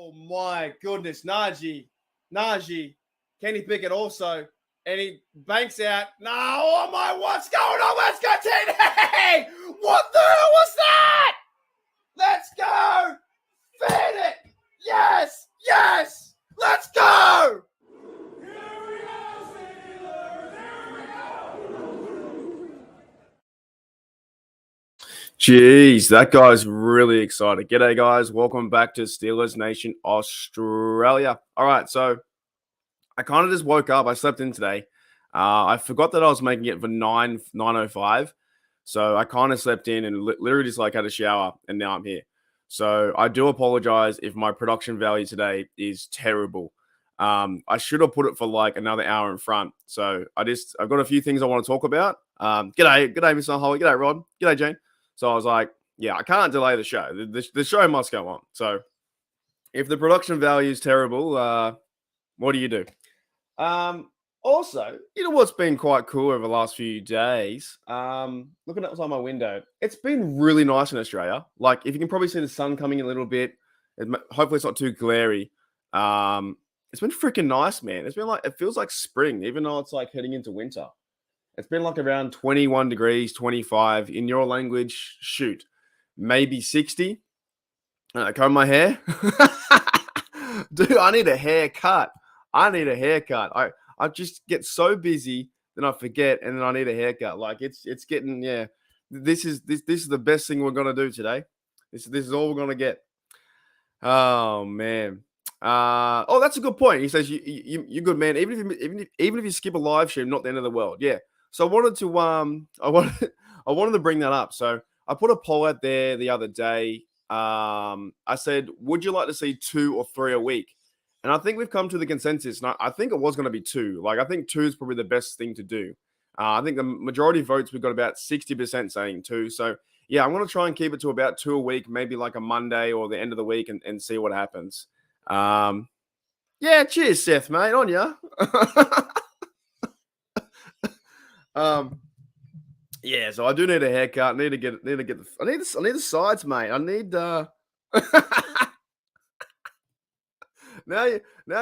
Oh my goodness, Najee, Kenny Pickett also, and he banks out. No, oh my, what's going on? Let's go, TD! What the hell was that? Let's go! Feed it! Yes! Let's go! Jeez, that guy's really excited. G'day, guys. Welcome back to Steelers Nation Australia. All right, so I kind of just woke up. I slept in today. I forgot that I was making it for 9:05. So I kind of slept in and literally just like had a shower, and now I'm here. So I do apologize if my production value today is terrible. I should have put it for like another hour in front. So I've got a few things I want to talk about. G'day, Mr. Holly. G'day, Rod. G'day, Jane. So I was like, yeah, I can't delay the show. The show must go on. So if the production value is terrible, what do you do? Also, you know what's been quite cool over the last few days? Looking outside my window, it's been really nice in Australia. Like, if you can probably see the sun coming in a little bit, hopefully it's not too glary. It's been freaking nice, man. It's been like, it feels like spring, even though it's like heading into winter. It's been like around 21 degrees, 25 in your language. Shoot, maybe 60. Comb my hair. Dude, I need a haircut. I just get so busy, then I forget, and then I need a haircut. Like it's getting, yeah. This is the best thing we're gonna do today. This is all we're gonna get. Oh man. Oh, that's a good point. He says you're good, man. Even if you skip a live stream, not the end of the world. Yeah. So I wanted to bring that up. So I put a poll out there the other day. I said, would you like to see 2 or 3 a week? And I think we've come to the consensus. And I think it was going to be 2. Like, I think 2 is probably the best thing to do. I think the majority of votes, we've got about 60% saying 2. So, yeah, I'm going to try and keep it to about 2 a week, maybe like a Monday or the end of the week and see what happens. Yeah, cheers, Seth, mate. On ya. Yeah, so I do need a haircut. I need the sides, mate. I need now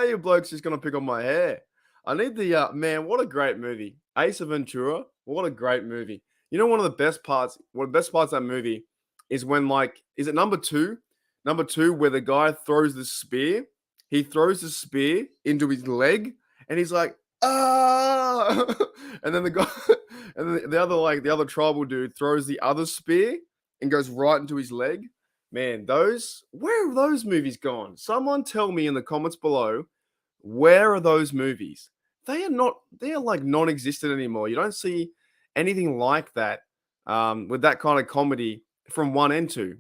you blokes just gonna pick on my hair. I need the man, what a great movie. Ace of Ventura. What a great movie. You know, one of the best parts of that movie is when, like, is it number 2? Number 2, where the guy throws the spear. He throws the spear into his leg, and he's like, ah, and then the guy, and then the other tribal dude throws the other spear and goes right into his leg. Man, where are those movies gone? Someone tell me in the comments below, where are those movies? They are like non-existent anymore. You don't see anything like that with that kind of comedy from 1 and 2.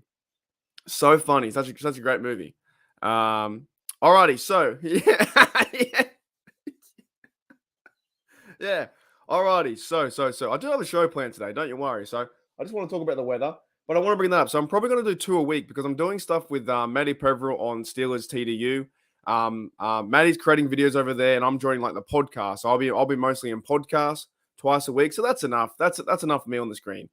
So funny, such a great movie. Alrighty, so yeah. Alrighty, so I do have a show planned today. Don't you worry. So I just want to talk about the weather, but I want to bring that up. So I'm probably going to do 2 a week because I'm doing stuff with Matty Peverill on Steelers TDU. Matty's creating videos over there, and I'm joining like the podcast. So I'll be mostly in podcast twice a week. So that's enough. That's enough for me on the screen.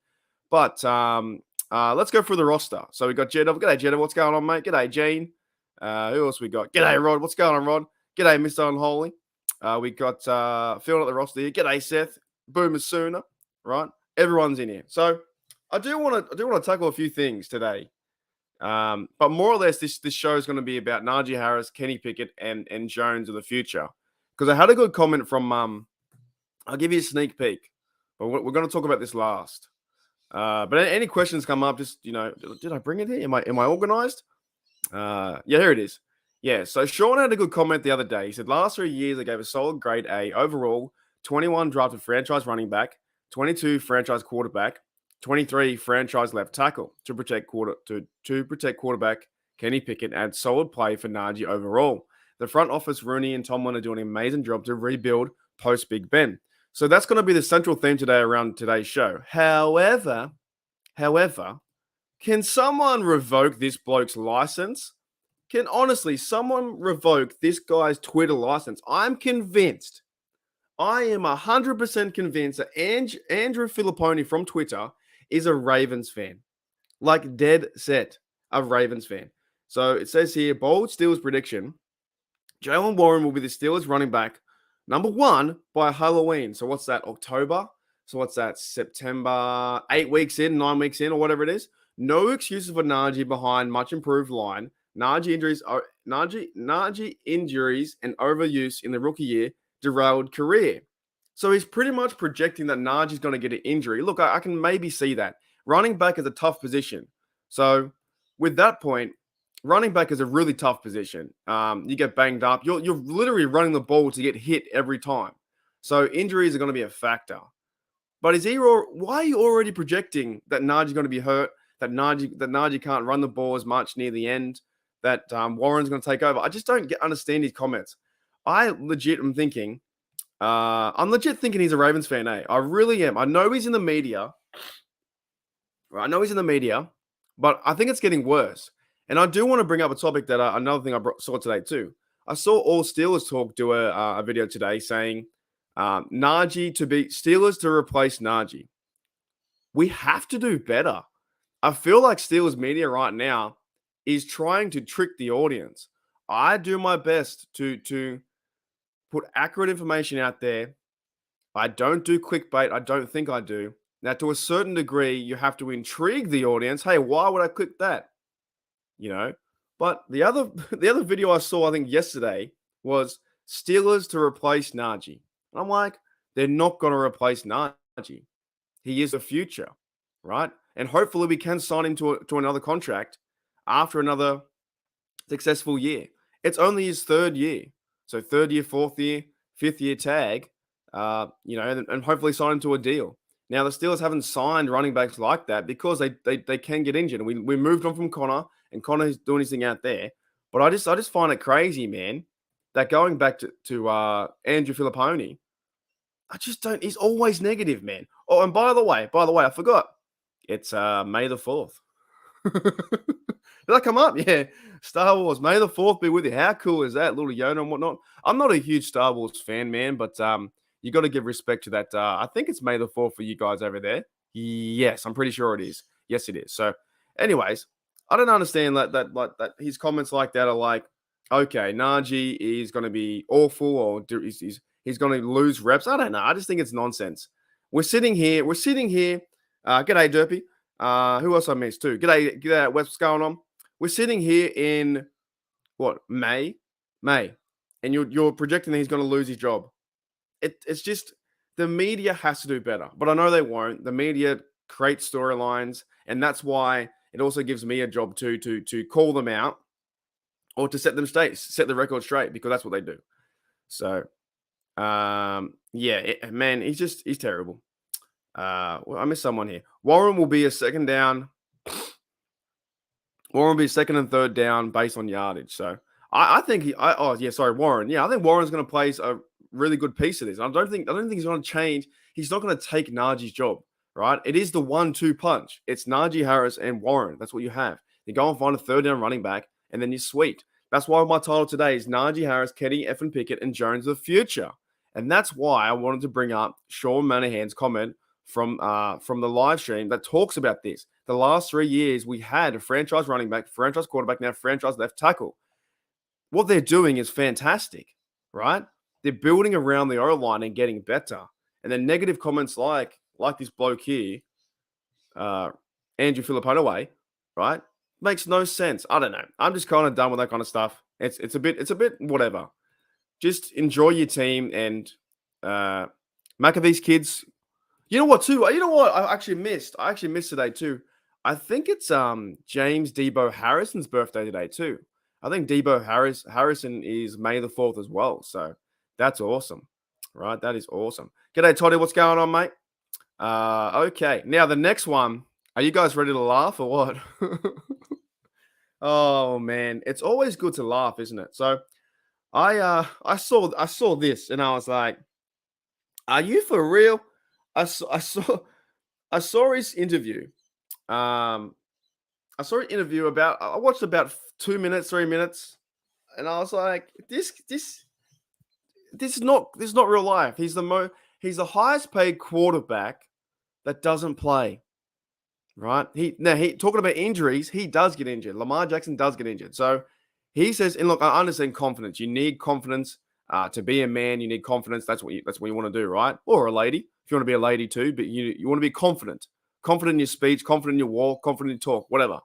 But let's go through the roster. So we got Jeddah. G'day, Jeddah. What's going on, mate? G'day, Gene. Who else we got? G'day, Rod. What's going on, Rod? G'day, Mr. Unholy. We got filling out the roster here. G'day, Seth. Boomer Sooner. Right? Everyone's in here. So I do want to tackle a few things today. But more or less, this show is going to be about Najee Harris, Kenny Pickett, and Jones in the future. Because I had a good comment from I'll give you a sneak peek, but we're going to talk about this last. But any questions come up, just, you know, did I bring it here? Am I organized? Yeah, here it is. Yeah, so Sean had a good comment the other day. He said, last 3 years, I gave a solid grade A overall, 21 drafted franchise running back, 22 franchise quarterback, 23 franchise left tackle to protect quarterback Kenny Pickett, and solid play for Najee overall. The front office, Rooney and Tomlin, are doing an amazing job to rebuild post Big Ben. So that's going to be the central theme today around today's show. However, can someone revoke this bloke's license? Can honestly someone revoke this guy's Twitter license? I'm convinced. I am 100% convinced that Andrew Filipponi from Twitter is a Ravens fan. Like, dead set a Ravens fan. So it says here, bold Steelers prediction. Jalen Warren will be the Steelers running back number 1 by Halloween. So what's that? October? So what's that? September? 8 weeks in, 9 weeks in, or whatever it is. No excuses for Najee behind much improved line. Najee injuries and overuse in the rookie year derailed career. So he's pretty much projecting that Najee's going to get an injury. Look, I can maybe see that. Running back is a tough position. So with that point, running back is a really tough position. You get banged up. You're literally running the ball to get hit every time. So injuries are going to be a factor. But why are you already projecting that Najee's going to be hurt? That Najee can't run the ball as much near the end? That Warren's going to take over? I just don't understand his comments. I'm legit thinking he's a Ravens fan. I really am. I know he's in the media. But I think it's getting worse. And I do want to bring up a topic that another thing I saw today too. I saw All Steelers Talk do a video today saying Najee to be Steelers to replace Najee. We have to do better. I feel like Steelers media right now is trying to trick the audience. I do my best to put accurate information out there. I don't do clickbait. I don't think I do. Now, to a certain degree, you have to intrigue the audience. Hey, why would I click that? But the other video I saw, I think yesterday, was Steelers to replace Najee. I'm like, they're not going to replace Najee. He is the future, right? And hopefully we can sign him to another contract after another successful year. It's only his 3rd year. So 3rd year, 4th year, 5th year tag, and hopefully sign him to a deal. Now, the Steelers haven't signed running backs like that because they can get injured. And we moved on from Connor, and Connor's doing his thing out there. But I just find it crazy, man, that going back to Andrew Filippone, I just don't. He's always negative, man. Oh, and by the way, I forgot. It's May the 4th. Did that come up? Yeah. Star Wars, May the 4th be with you. How cool is that? Little Yoda and whatnot. I'm not a huge Star Wars fan, man, but you got to give respect to that. I think it's May the 4th for you guys over there. Yes, I'm pretty sure it is. Yes, it is. So, anyways, I don't understand that his comments like that are like, okay, Najee is going to be awful or he's going to lose reps. I don't know. I just think it's nonsense. We're sitting here. G'day, Derpy. Who else I missed too? G'day, what's going on? We're sitting here in what, May, and you're projecting that he's going to lose his job. It's just the media has to do better, but I know they won't. The media creates storylines, and that's why it also gives me a job to call them out or to set the record straight, because that's what they do. So, man, he's terrible. Well, I missed someone here. Warren will be a second down. Warren will be second and third down based on yardage. So I think Warren. Yeah, I think Warren's going to play a really good piece of this. I don't think he's going to change. He's not going to take Najee's job, right? It is the 1-2 punch. It's Najee Harris and Warren. That's what you have. You go and find a third down running back, and then you're sweet. That's why my title today is Najee Harris, Kenny, effing Pickett, and Jones of the future. And that's why I wanted to bring up Sean Manahan's comment from the live stream that talks about this. The last 3 years, we had a franchise running back, franchise quarterback, now franchise left tackle. What they're doing is fantastic, right? They're building around the O-line and getting better. And then negative comments like this bloke here, Andrew Filippone, right? Makes no sense. I don't know. I'm just kind of done with that kind of stuff. It's a bit whatever. Just enjoy your team and McAfee's kids. You know what, too? You know what I actually missed? I actually missed today, too. I think it's James Debo Harrison's birthday today, too. I think Debo Harrison is May the 4th as well. So that's awesome, right? That is awesome. G'day, Toddy. What's going on, mate? Okay. Now, the next one. Are you guys ready to laugh or what? Oh, man. It's always good to laugh, isn't it? So I saw this and I was like, are you for real? I saw his interview. I watched about 2 minutes, 3 minutes, and I was like, this is not real life. He's the highest paid quarterback that doesn't play. right? He talking about injuries, he does get injured. Lamar Jackson does get injured. So he says, and look, I understand confidence. You need confidence to be a man. You need confidence. That's what you want to do, right? Or a lady, if you want to be a lady too. But you want to be confident in your speech, confident in your walk, confident in your talk, whatever.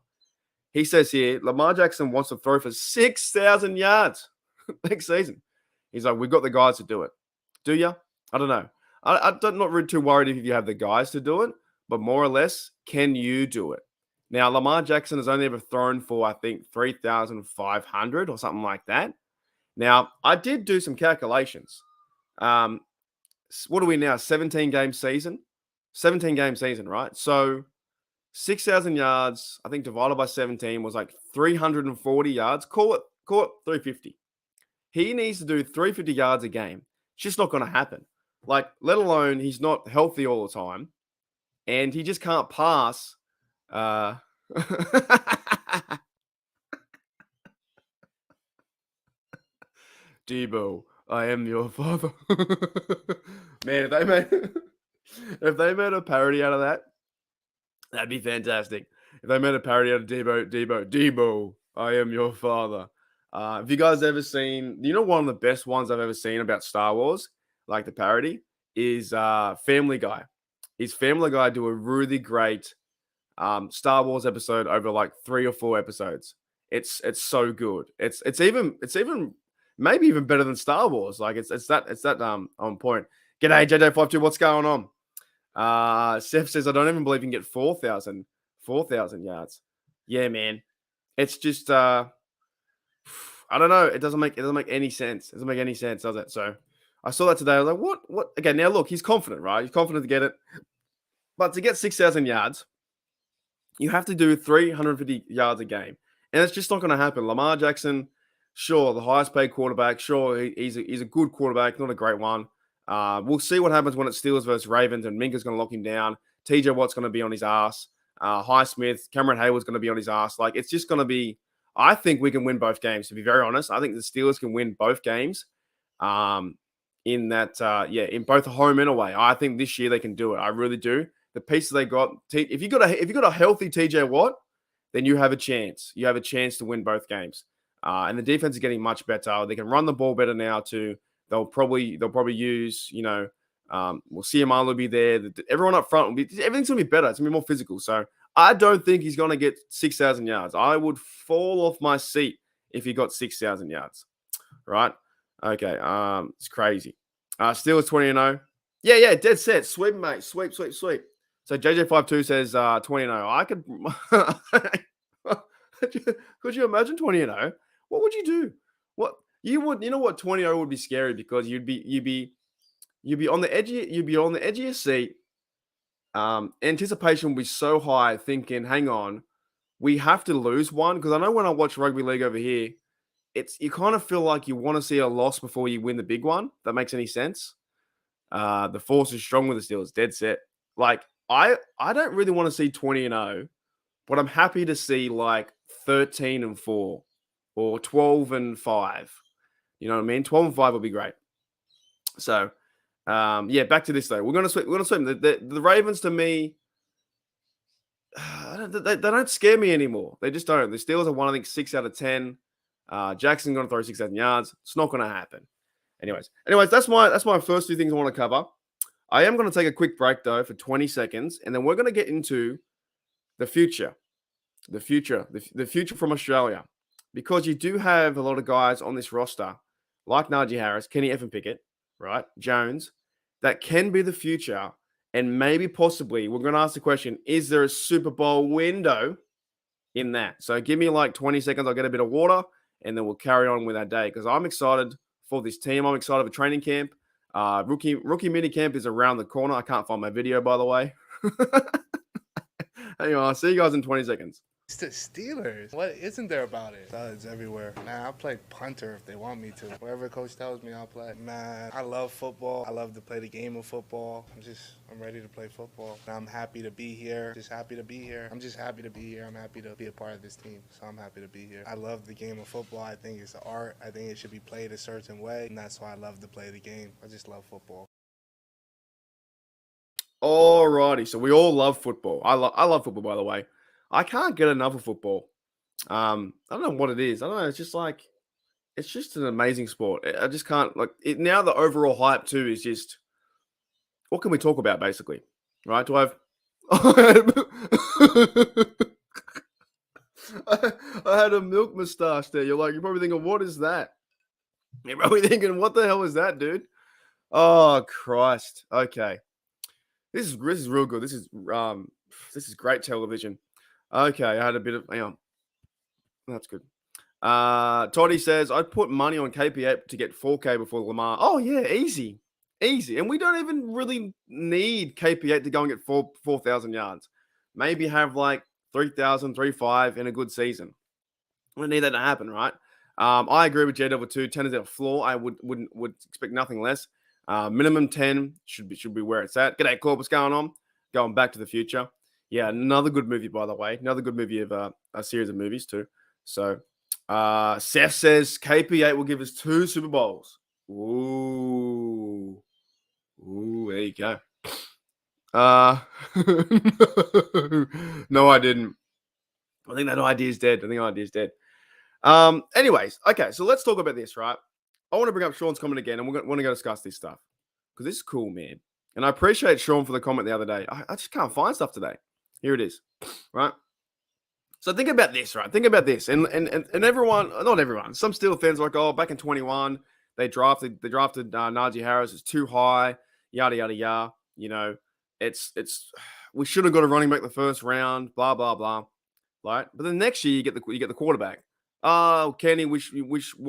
He says here, Lamar Jackson wants to throw for 6,000 yards next season. He's like, we've got the guys to do it. Do you? I don't know. I'm not really too worried if you have the guys to do it, but more or less, can you do it? Now, Lamar Jackson has only ever thrown for, I think, 3,500 or something like that. Now, I did do some calculations. Um, what are we now? 17 game season? 17 game season, right? So 6,000 yards, I think divided by 17 was like 340 yards. Call it 350. He needs to do 350 yards a game. It's just not going to happen. Like, let alone he's not healthy all the time, and he just can't pass. Debo, I am your father. Man, if they made a parody out of that, that'd be fantastic. If they made a parody out of Debo, I am your father. Have you guys ever seen, one of the best ones I've ever seen about Star Wars, like the parody, is Family Guy. Is Family Guy do a really great Star Wars episode over like 3 or 4 episodes. It's so good. It's even maybe even better than Star Wars. Like it's that on point. G'day JJ52, what's going on? Seth says, I don't even believe you can get 4,000 yards. Yeah, man. It's just I don't know. It doesn't make any sense. It doesn't make any sense, does it? So I saw that today. I was like, what? What? Okay, now look, he's confident, right? He's confident to get it. But to get 6,000 yards, you have to do 350 yards a game. And it's just not going to happen. Lamar Jackson, sure, the highest paid quarterback. Sure, he's a good quarterback, not a great one. We'll see what happens when it's Steelers versus Ravens and Minka's going to lock him down. TJ Watt's going to be on his ass. Highsmith, Cameron Hayward's going to be on his ass. Like, it's just going to be, I think we can win both games, to be very honest. I think the Steelers can win both games in in both home and away. I think this year they can do it. I really do. The pieces they got, if you got a healthy TJ Watt, then you have a chance. You have a chance to win both games. And the defense is getting much better. They can run the ball better now too. They'll probably use, we'll see Amalu will be there. Everyone up front everything's gonna be better. It's gonna be more physical. So I don't think he's gonna get 6,000 yards. I would fall off my seat if he got 6,000 yards. Right? Okay. It's crazy. Steelers 20-0. Yeah, dead set. Sweep, mate. Sweep. So JJ52 says 20-0. I could could you imagine 20-0? What would you do? What you would you know what 20-0 would be scary because you'd be on the edge of your seat. Anticipation would be so high, thinking, hang on, we have to lose one. Because I know when I watch rugby league over here, you kind of feel like you want to see a loss before you win the big one. If that makes any sense. The force is strong with the Steelers, dead set. Like I don't really want to see 20-0, but I'm happy to see like 13-4 or 12-5. You know what I mean? 12-5 would be great. So, back to this though. We're gonna sweep. The Ravens to me, they don't scare me anymore. They just don't. The Steelers are one, I think, 6 out of 10. Jackson going to throw 6,000 yards. It's not going to happen. Anyways, that's my first 2 things I want to cover. I am going to take a quick break though for 20 seconds, and then we're going to get into the future, the future from Australia, because you do have a lot of guys on this roster like Najee Harris, Kenny F and Pickett, right, Jones, that can be the future, and maybe possibly we're going to ask the question: is there a Super Bowl window in that? So give me like 20 seconds. I'll get a bit of water, and then we'll carry on with our day because I'm excited for this team. I'm excited for training camp. Rookie mini camp is around the corner. I can't find my video, by the way. Anyway, I'll see you guys in 20 seconds. It's the Steelers. What isn't there about it? It's everywhere. Man, I'll play punter if they want me to. Whatever coach tells me, I'll play. Man, I love football. I love to play the game of football. I'm ready to play football. And I'm happy to be here. Just happy to be here. I'm just happy to be here. I'm happy to be a part of this team. So I'm happy to be here. I love the game of football. I think it's an art. I think it should be played a certain way. And that's why I love to play the game. I just love football. Alrighty, so we all love football. I love football, by the way. I can't get enough of football. I don't know what it is. I don't know. It's just an amazing sport. I just can't like it now. The overall hype too is just what can we talk about basically, right? Do I have? I had a milk mustache there. You're probably thinking, what is that? You're probably thinking, what the hell is that, dude? Oh Christ. Okay. This is real good. This is great television. Okay, I had a bit of hang on. That's good. Toddy says I'd put money on KP8 to get 4K before Lamar. Oh yeah, easy. Easy. And we don't even really need KP8 to go and get 4,000 yards. Maybe have like 3,000, 3,500 in a good season. We don't need that to happen, right? I agree with JW2. 10 is our floor. I would expect nothing less. Minimum 10 should be where it's at. G'day, Corp. What's going on? Going Back to the Future. Yeah, another good movie, by the way. Another good movie of a series of movies, too. So, Seth says KP8 will give us 2 Super Bowls. Ooh. Ooh, there you go. No, I didn't. I think that idea is dead. Anyways, okay, so let's talk about this, right? I want to bring up Sean's comment again, and we want to go discuss this stuff because this is cool, man. And I appreciate Sean for the comment the other day. I just can't find stuff today. Here it is, right? So think about this, right? Think about this, and everyone, not everyone, some Steel fans are like, oh, back in 21, they drafted Najee Harris. It's too high, yada yada yada. You know, it's we should have got a running back the first round, blah blah blah, right? But then next year you get the quarterback. Oh, Kenny, why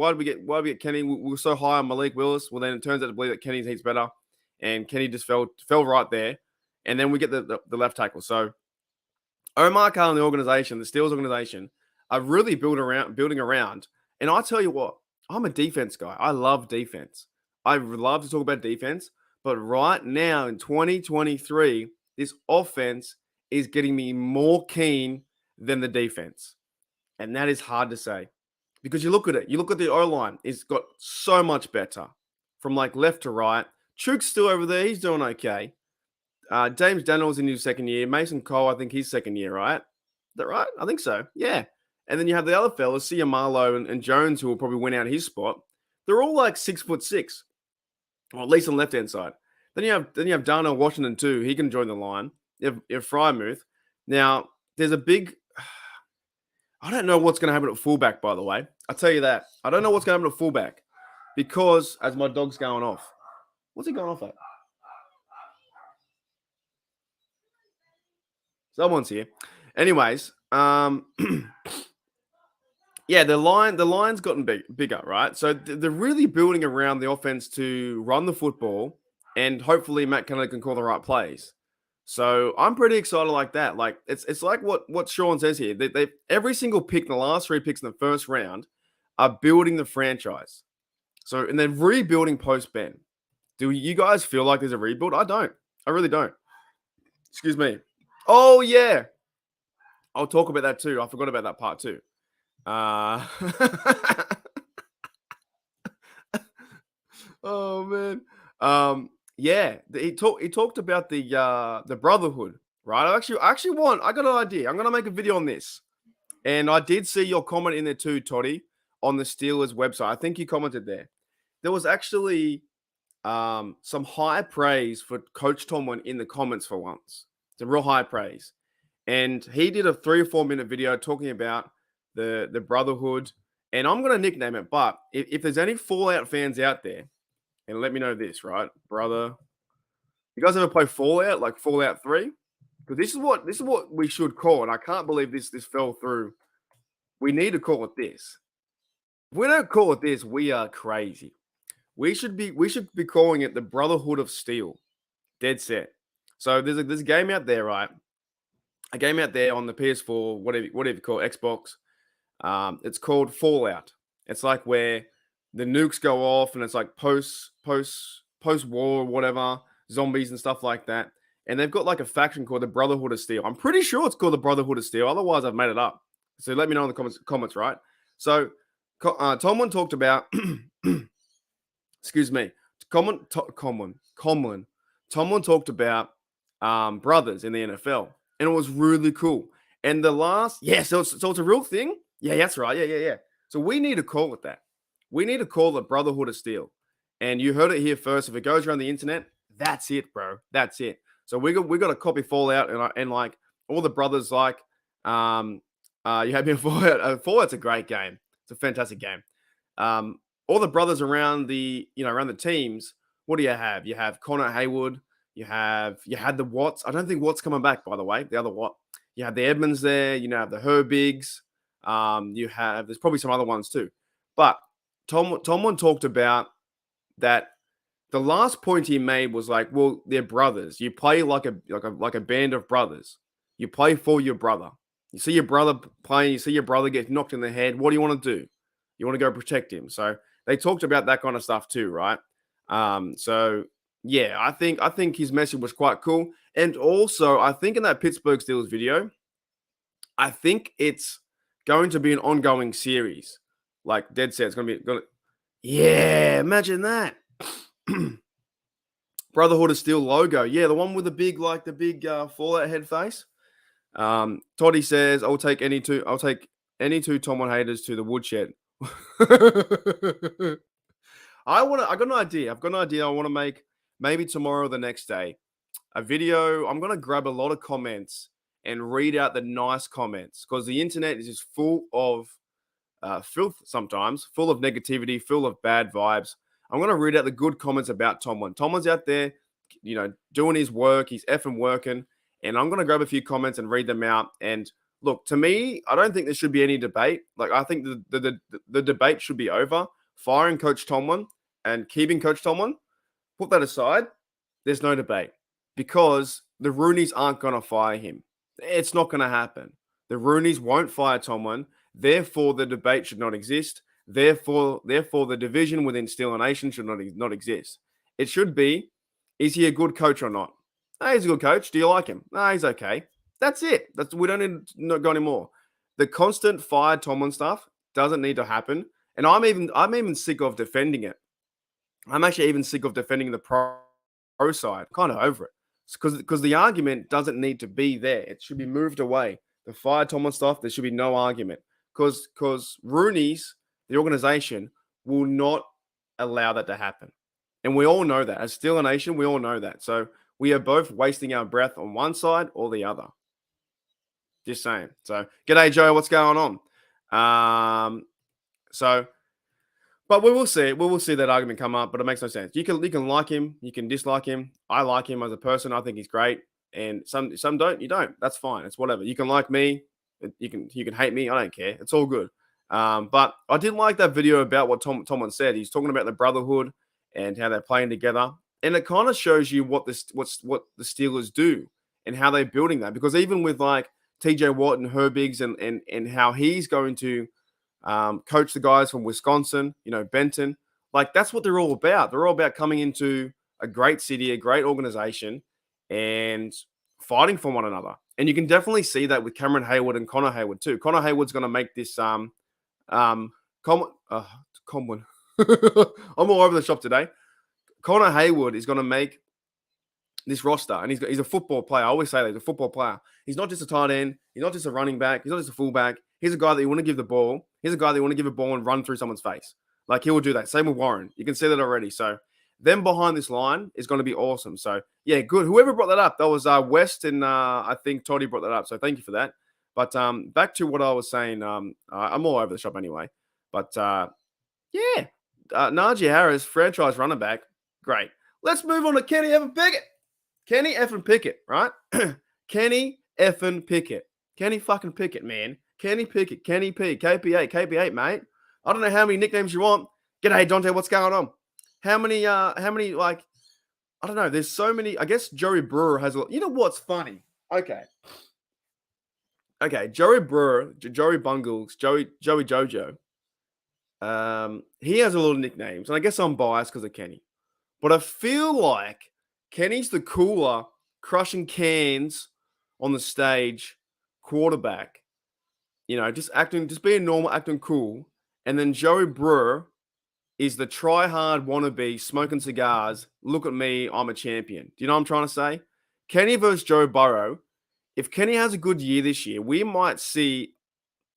did we get Kenny? We were so high on Malik Willis. Well, then it turns out to believe that Kenny's heaps better, and Kenny just fell right there. And then we get the left tackle. So Omar Khan and the organization, the Steelers organization, are really building around. And I tell you what, I'm a defense guy. I love defense. I love to talk about defense. But right now in 2023, this offense is getting me more keen than the defense. And that is hard to say because you look at it. You look at the O-line. It's got so much better from like left to right. Chuk's still over there. He's doing okay. James Daniels in his second year. Mason Cole, I think his second year, right? Is that right? I think so. Yeah. And then you have the other fellas, Marlowe and Jones, who will probably win out his spot. They're all like 6'6", or at least on the left-hand side. Then you have Darnell Washington too. He can join the line. You have Frymuth. Now, there's a big... I don't know what's going to happen at fullback, by the way. I'll tell you that. I don't know what's going to happen at fullback because as my dog's going off. What's he going off at? Someone's here. Anyways, yeah, the line's gotten bigger, right? So they're really building around the offense to run the football, and hopefully Matt Kennedy can call the right plays. So I'm pretty excited like that. Like it's like what Sean says here. They every single pick in the last 3 picks in the first round are building the franchise. So and they're rebuilding post Ben. Do you guys feel like there's a rebuild? I don't. I really don't. Excuse me. Oh yeah. I'll talk about that too. I forgot about that part too. Oh man. Yeah, he talked about the Brotherhood, right? I got an idea. I'm gonna make a video on this. And I did see your comment in there too, Toddy, on the Steelers website. I think you commented there. There was actually some high praise for Coach Tomlin in the comments for once. Some real high praise. And he did a 3 or 4 minute video talking about the Brotherhood. And I'm gonna nickname it, but if there's any Fallout fans out there, and let me know this, right, brother? You guys ever play Fallout, like Fallout 3? Because this is what we should call it. I can't believe this fell through. We need to call it this. If we don't call it this, we are crazy. We should be calling it the Brotherhood of Steel. Dead set. So there's a game out there, right? A game out there on the PS4, whatever you call it, Xbox. It's called Fallout. It's like where the nukes go off and it's like post war or whatever, zombies and stuff like that. And they've got like a faction called the Brotherhood of Steel. I'm pretty sure it's called the Brotherhood of Steel. Otherwise, I've made it up. So let me know in the comments, right? So Tomlin talked about, excuse me, Tomlin talked about brothers in the NFL, and it was really cool. And the last, so it's a real thing. Yeah, that's right. Yeah. So we need to call it that. We need to call it Brotherhood of Steel. And you heard it here first. If it goes around the internet, that's it, bro. That's it. So we got a copy Fallout and like all the brothers like you had me in Fallout. Fallout's a great game. It's a fantastic game. All the brothers around around the teams. What do you have? You have Connor Haywood. You had the Watts. I don't think Watts coming back, by the way. The other Watt. You have the Edmonds there. You have the Herbigs. There's probably some other ones too. But Tomlin talked about that. The last point he made was like, well, they're brothers. You play like a band of brothers. You play for your brother. You see your brother playing. You see your brother get knocked in the head. What do you want to do? You want to go protect him. So they talked about that kind of stuff too, right? So yeah, I think his message was quite cool. And also, I think in that Pittsburgh Steelers video, I think it's going to be an ongoing series. Like Dead said, it's going to. Yeah, imagine that. Brotherhood of Steel logo. Yeah, the one with the big Fallout head face. Toddy says, I'll take any two Tomlin haters to the woodshed. I got an idea. I've got an idea. I want to make maybe tomorrow or the next day a video. I'm gonna grab a lot of comments and read out the nice comments because the internet is just full of filth sometimes, full of negativity, full of bad vibes. I'm gonna read out the good comments about Tomlin. Tomlin's out there, doing his work. He's effing working, and I'm gonna grab a few comments and read them out. And look, to me, I don't think there should be any debate. Like, I think the debate should be over. Firing Coach Tomlin and keeping Coach Tomlin, put that aside. There's no debate because the Rooneys aren't going to fire him. It's not going to happen. The Rooneys won't fire Tomlin. Therefore, the debate should not exist. Therefore, the division within Steel Nation should not exist. It should be, is he a good coach or not? No, he's a good coach. Do you like him? No, he's okay. That's it. We don't need to go anymore. The constant fire Tomlin stuff doesn't need to happen. And I'm even sick of defending it. I'm actually even sick of defending the pro side. Kind of over it. Because the argument doesn't need to be there. It should be moved away. The fire Tomlin stuff, there should be no argument. Because Rooney's, the organization, will not allow that to happen. And we all know that. As Steel Nation, we all know that. So we are both wasting our breath on one side or the other. Just saying. So, g'day, Joe. What's going on? But we will see. We will see that argument come up, but it makes no sense. You can like him, you can dislike him. I like him as a person. I think he's great. And some don't. You don't. That's fine. It's whatever. You can like me. You can hate me. I don't care. It's all good. But I did like that video about what Tomlin said. He's talking about the brotherhood and how they're playing together, and it kind of shows you what the Steelers do and how they're building that. Because even with like TJ Watt and Herbigs and how he's going to coach the guys from Wisconsin, Benton. Like, that's what they're all about. They're all about coming into a great city, a great organization, and fighting for one another. And you can definitely see that with Cameron Haywood and Connor Haywood too. Connor Haywood's going to make this Comlin. I'm all over the shop today. Connor Haywood is going to make this roster, and he's a football player. I always say that he's a football player. He's not just a tight end. He's not just a running back. He's not just a fullback. He's a guy that you want to give the ball. He's a guy that you want to give a ball and run through someone's face. Like, he will do that. Same with Warren. You can see that already. So them behind this line is going to be awesome. So yeah, good. Whoever brought that up, that was West, and I think Toddy brought that up. So thank you for that. But back to what I was saying. I'm all over the shop anyway. But yeah, Najee Harris, franchise running back, great. Let's move on to Kenny effing Pickett. Kenny effing Pickett, right? Kenny effing Pickett. Kenny fucking Pickett, man. Kenny Pickett, Kenny P, KP8, mate. I don't know how many nicknames you want. G'day, Dante, what's going on? How many, like, I don't know. There's so many. I guess Joey Brewer has a lot. You know what's funny? Okay. Joey Brewer, Joey Bungles, Joey Jojo. He has a lot of nicknames, and I guess I'm biased because of Kenny. But I feel like Kenny's the cooler, crushing cans on the stage quarterback. Just being normal, acting cool. And then Joey Brewer is the try-hard wannabe, smoking cigars. Look at me, I'm a champion. Do you know what I'm trying to say? Kenny versus Joe Burrow. If Kenny has a good year this year, we might see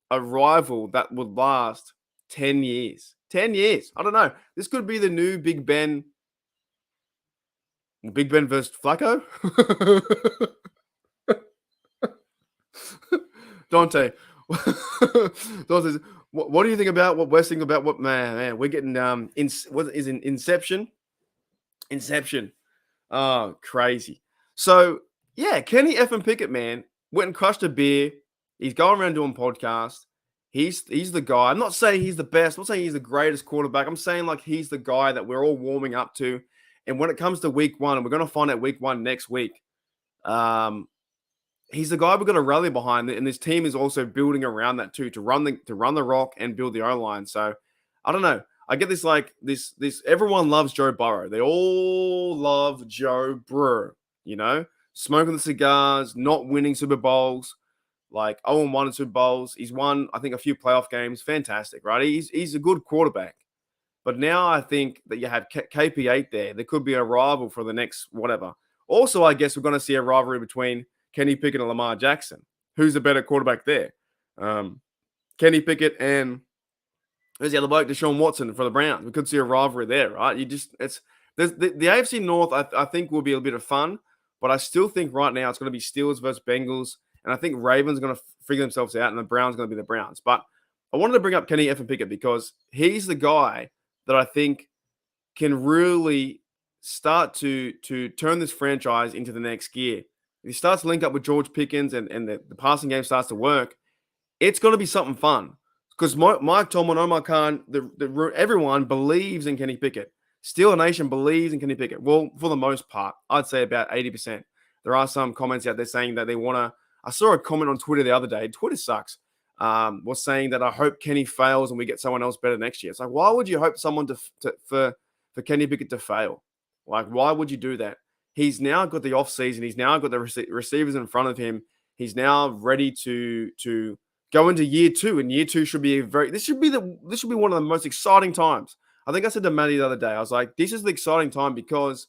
a rival that would last 10 years. 10 years. I don't know. This could be the new Big Ben. Big Ben versus Flacco? Dante. Dante, what do you think about what we're thinking about? What man, we're getting what is in Inception? Inception. Oh, crazy. So yeah, Kenny effing Pickett, man, went and crushed a beer. He's going around doing podcasts. He's the guy. I'm not saying he's the best. I'm not saying he's the greatest quarterback. I'm saying like he's the guy that we're all warming up to. And when it comes to week one, and we're going to find out week one next week, he's the guy we're going to rally behind. And this team is also building around that too, to run the rock and build the O-line. So I don't know. I get this like this everyone loves Joe Burrow. They all love Joe Burrow, smoking the cigars, not winning Super Bowls, like 0-1 in Super Bowls. He's won, I think, a few playoff games. Fantastic, right? He's a good quarterback. But now I think that you have KP8 there. There could be a rival for the next whatever. Also, I guess we're going to see a rivalry between Kenny Pickett and Lamar Jackson. Who's the better quarterback there? Kenny Pickett and who's the other bloke? Deshaun Watson for the Browns. We could see a rivalry there, right? The AFC North, I think, will be a bit of fun. But I still think right now it's going to be Steelers versus Bengals. And I think Ravens are going to figure themselves out and the Browns are going to be the Browns. But I wanted to bring up Kenny effing Pickett because he's the guy that I think can really start to turn this franchise into the next gear. If he starts to link up with George Pickens and the passing game starts to work, it's going to be something fun. Because Mike Tomlin, Omar Khan, everyone believes in Kenny Pickett. Steeler Nation believes in Kenny Pickett. Well, for the most part, I'd say about 80%. There are some comments out there saying that they want to. I saw a comment on Twitter the other day. Twitter sucks. Was saying that I hope Kenny fails and we get someone else better next year. It's like, why would you hope someone for Kenny Pickett to fail? Like, why would you do that? He's now got the offseason. He's now got the receivers in front of him. He's now ready to go into year two, and year two should be this should be one of the most exciting times. I think I said to Maddie the other day, I was like, this is the exciting time because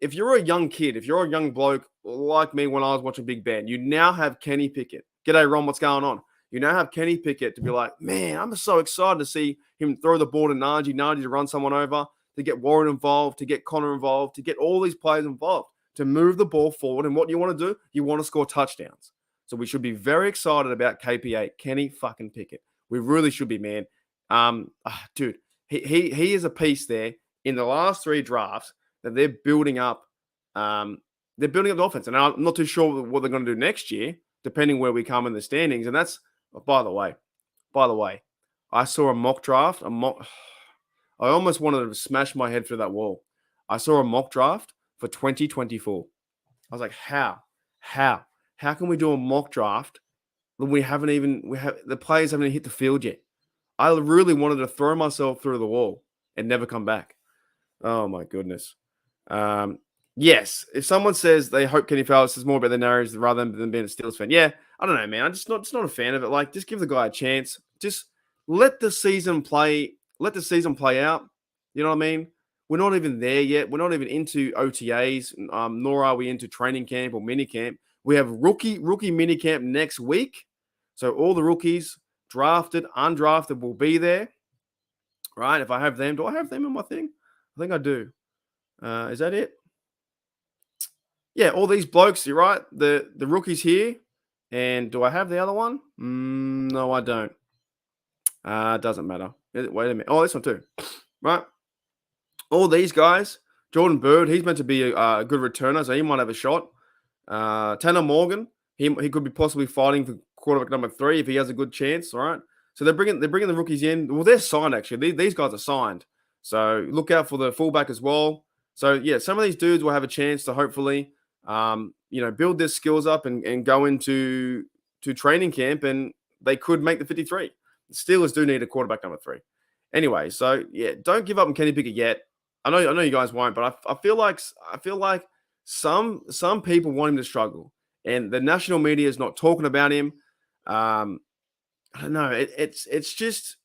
if you're a young kid, if you're a young bloke like me when I was watching Big Ben, you now have Kenny Pickett. G'day, Ron, what's going on? You now have Kenny Pickett to be like, man, I'm so excited to see him throw the ball to Najee to run someone over, to get Warren involved, to get Connor involved, to get all these players involved, to move the ball forward. And what you want to do? You want to score touchdowns. So we should be very excited about KP8, Kenny fucking Pickett. We really should be, man. Dude, he is a piece there in the last three drafts that they're building up. They're building up the offense. And I'm not too sure what they're going to do next year, depending where we come in the standings. And that's, by the way, I saw a mock draft. I almost wanted to smash my head through that wall. I saw a mock draft for 2024. I was like, how can we do a mock draft when the players haven't even hit the field yet? I really wanted to throw myself through the wall and never come back. Oh my goodness. Yes, if someone says they hope Kenny fails, it's more about the narratives rather than being a Steelers fan. Yeah, I don't know, man. I'm just not a fan of it. Like, just give the guy a chance. Just let the season play. Let the season play out. You know what I mean? We're not even there yet. We're not even into OTAs, nor are we into training camp or mini camp. We have rookie mini camp next week. So all the rookies, drafted, undrafted, will be there. Right? If I have them, do I have them in my thing? I think I do. Is that it? Yeah, all these blokes, you're right. The rookies here. And do I have the other one? No, I don't. It doesn't matter. Wait a minute. Oh, this one too. Right? All these guys. Jordan Bird, he's meant to be a good returner, so he might have a shot. Tanner Morgan, he could be possibly fighting for quarterback number 3 if he has a good chance. All right. So they're bringing the rookies in. Well, they're signed actually. These guys are signed. So look out for the fullback as well. So yeah, some of these dudes will have a chance to hopefully, build their skills up and go into training camp, and they could make the 53. The Steelers do need a quarterback number 3. Anyway, so yeah, don't give up on Kenny Pickett yet. I know you guys won't, but I feel like some people want him to struggle, and the national media is not talking about him. I don't know. It's just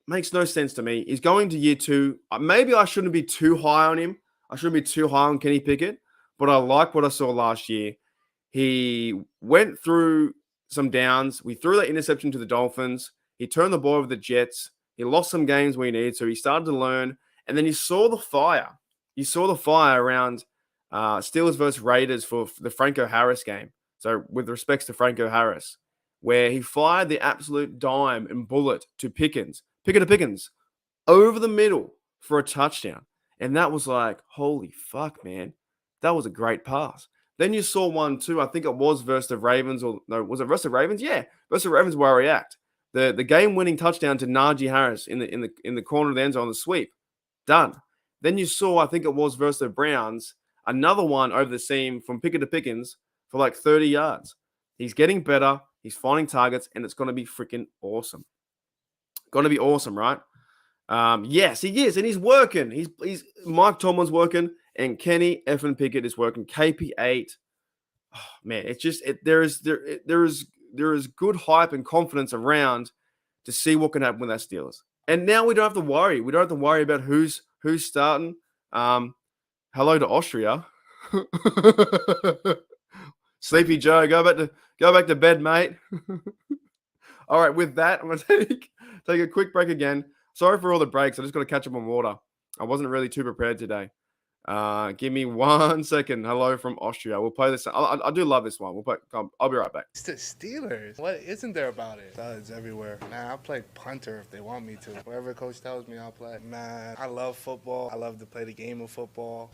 makes no sense to me. He's going to year 2. Maybe I shouldn't be too high on him. I shouldn't be too high on Kenny Pickett, but I like what I saw last year. He went through some downs. We threw that interception to the Dolphins. He turned the ball over the Jets. He lost some games where he needed, so he started to learn. And then you saw the fire. You saw the fire around Steelers versus Raiders for the Franco Harris game. So with respects to Franco Harris, where he fired the absolute dime and bullet to Pickett to Pickens, over the middle for a touchdown. And that was like, holy fuck, man. That was a great pass. Then you saw one too. I think it was versus the Ravens, or no, was it versus the Ravens? Yeah, versus the Ravens where I react. The game-winning touchdown to Najee Harris in the corner of the end zone on the sweep. Done. Then you saw, I think it was versus the Browns, another one over the seam from Picket to Pickens for like 30 yards. He's getting better. He's finding targets, and it's going to be freaking awesome. Going to be awesome, right? Yes, he is, and he's working. He's Mike Tomlin's working, and Kenny effing Pickett is working. KP8, oh, man, it's just there is good hype and confidence around to see what can happen with that Steelers. And now we don't have to worry. We don't have to worry about who's starting. Hello to Austria. Sleepy Joe, go back to bed, mate. All right, with that, I'm gonna take a quick break again. Sorry for all the breaks. I just got to catch up on water. I wasn't really too prepared today. Give me 1 second. Hello from Austria. We'll play this. I do love this one. I'll be right back. It's the Steelers. What isn't there about it? It's everywhere. Man, I'll play punter if they want me to. Whatever coach tells me, I'll play. Man, I love football. I love to play the game of football.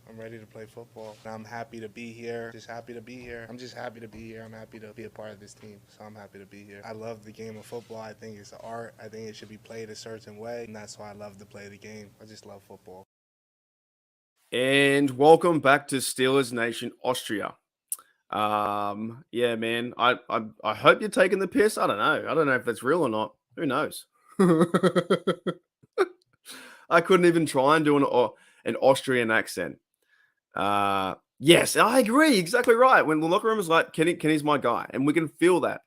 I'm ready to play football. And I'm happy to be here. Just happy to be here. I'm just happy to be here. I'm happy to be a part of this team. So I'm happy to be here. I love the game of football. I think it's an art. I think it should be played a certain way. And that's why I love to play the game. I just love football. And welcome back to Steelers Nation Austria. Yeah, man. I hope you're taking the piss. I don't know if that's real or not. Who knows? I couldn't even try and do an Austrian accent. Yes, I agree. Exactly right. When the locker room is like, Kenny's my guy, and we can feel that.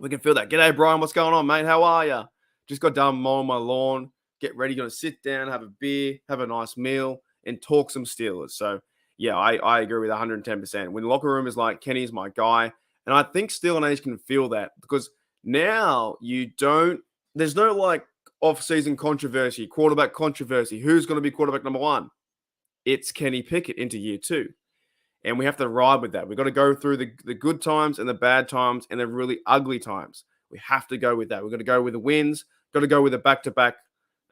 G'day, Brian. What's going on, mate? How are you? Just got done mowing my lawn. Get ready. Going to sit down, have a beer, have a nice meal, and talk some Steelers. So, yeah, I agree with 110%. When the locker room is like, Kenny's my guy. And I think Steel and Age can feel that because now there's no like off-season controversy, quarterback controversy. Who's going to be quarterback number one? It's Kenny Pickett into year 2. And we have to ride with that. We've got to go through the good times and the bad times and the really ugly times. We have to go with that. We've got to go with the wins. Got to go with the back-to-back,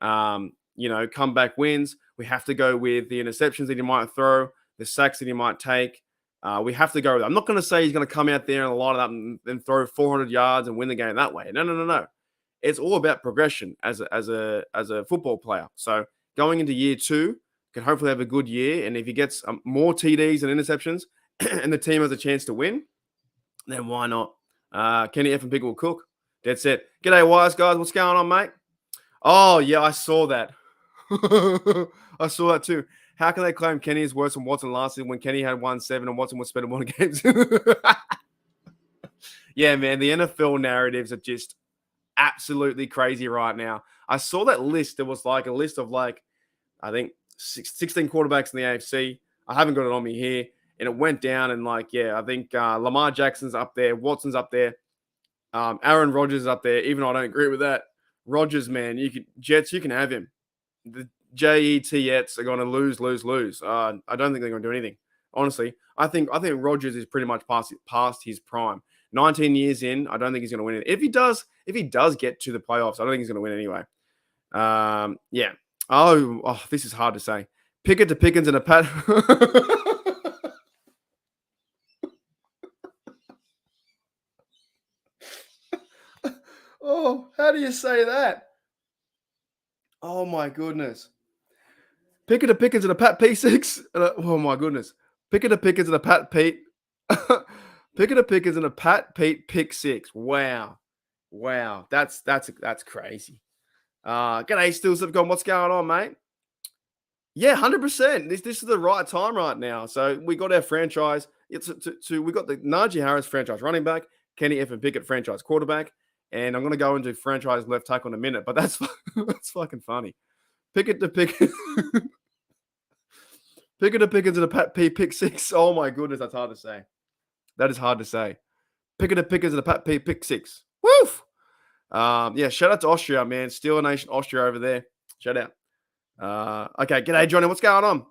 comeback wins. We have to go with the interceptions that he might throw, the sacks that he might take. We have to go with that. I'm not going to say he's going to come out there and line it up and throw 400 yards and win the game that way. No. It's all about progression as a football player. So going into year 2, can hopefully have a good year. And if he gets more TDs and interceptions and the team has a chance to win, then why not? Kenny F and Pickett will cook. Dead set. G'day, Wise guys. What's going on, mate? Oh, yeah, I saw that. I saw that too. How can they claim Kenny is worse than Watson last season when Kenny had 1-7 and Watson was spending more games? Yeah, man, the NFL narratives are just absolutely crazy right now. I saw that list. There was like a list of I think 16 quarterbacks in the AFC. I haven't got it on me here. And it went down and I think Lamar Jackson's up there. Watson's up there. Aaron Rodgers is up there, even though I don't agree with that. Rodgers, man, Jets, you can have him. The Jets are going to lose. I don't think they're going to do anything. Honestly, I think Rodgers is pretty much past his prime. 19 years in, I don't think he's going to win it. If he does get to the playoffs, I don't think he's going to win anyway. Yeah. Oh, this is hard to say. Picket to Pickens and a pat. Oh, how do you say that? Oh my goodness. Picket to Pickens and a Pat P6. Oh my goodness. Picket to Pickens and a Pat Pete. Picket to Pickens and a Pat Pete pick 6. Wow. That's crazy. G'day, Still Slipcon. What's going on, mate? Yeah, 100%. This is the right time right now. So we got our franchise. We got the Najee Harris franchise running back, Kenny F and Pickett franchise quarterback, and I'm going to go into franchise left tackle in a minute. But that's fucking funny. Picket to Pickett. Picket to Pickens and a Pat P pick 6. Oh my goodness, that's hard to say. That is hard to say. Picket a pickers and a pick six. Woof. Yeah, shout out to Austria, man. Steeler Nation Austria over there. Shout out. Okay, g'day, Johnny. What's going on?